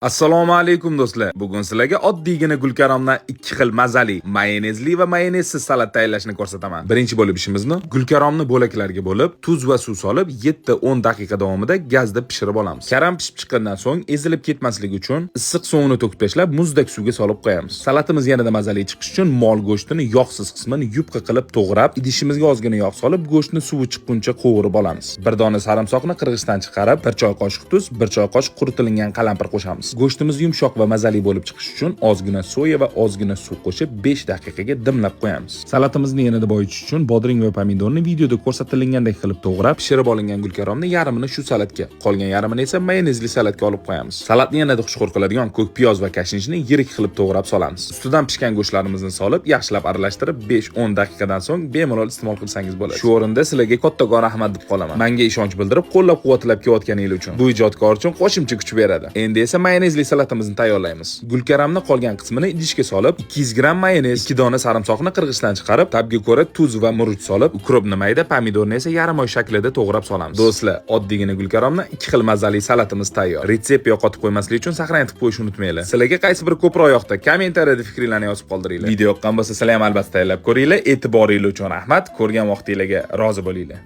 Assalomu alaykum do'stlar. Bugun sizlarga oddiygina gulkaromdan ikki xil mazali, mayonezli va mayonezsiz salat tayyorlashni ko'rsataman. Birinchi bo'lib ishimizni gulkaromni bo'laklarga bo'lib, tuz va suv solib 7-10 daqiqa davomida gazda pishirib olamiz. Karam pishib chiqqandan so'ng ezilib ketmasligi uchun issiq suvini to'kib tashlab, muzdek suvga solib qo'yamiz. Salatimiz yanada mazali chiqish uchun mol go'shtini yog'siz qismini yupqa qilib to'g'rab, idishimizga ozgina yog' solib, go'shtni suvi chiqquncha qovurib olamiz. Bir dona sarimsoqni qirg'ichdan chiqarib, 1 choy qoshiq tuz, 1 choy qoshiq quritilgan qalampir qo'shamiz. Go'shtimiz yumshoq va mazali bo'lib chiqish uchun ozgina soya va ozgina suv qo'shib 5 daqiqaga dimlab qo'yamiz. Salatimizni yanada boyitish uchun bodring va pomidorni videoda ko'rsatilgandek qilib to'g'rab, pishirib olingan gulkaromni yarmini shu salatga, qolgan yarmini esa mayonezli salatga olib qo'yamiz. Salatni yanada xushxo'r qiladigan ko'k piyoz va kashinchni yirik qilib to'g'rab solamiz. Ustidan pishgan go'shtlarimizni solib, yaxshilab aralashtirib 5-10 daqiqadan so'ng bemalol iste'mol qilsangiz bo'ladi. Shu o'rinda sizlarga kattakon rahmat deb qolaman. Menga ishonch bildirib, qo'llab-quvvatlab kelayotganingiz uchun. Bu ijodkor uchun qo'shimcha kuch beradi. Endi esa mayonezli salatimizni tayyorlaymiz. Gulkaramni qolgan qismini idishga solib, 200 gram mayonez, 2 dona sarimsoqni qirg'ichdan chiqarib, tabga ko'ra tuz va murch solib, ukrobni mayda, pomidorni esa yarim oy shaklida to'g'rab solamiz. Do'stlar, oddiygina gulkaromni ikki xil mazali salatimiz tayyor. Retsept yo'qotib qo'ymaslik uchun saqlanib qo'yishni unutmanglar. Sizlarga qaysi biri ko'proq yoqdi? Kommentariyada fikringizni yozib qoldiringlar. Video yoqqan bo'lsa, sizlar ham albatta tayyorlab ko'ringlar. E'tiboringiz uchun rahmat. Ko'rgan vaqtingizga rozi bo'linglar.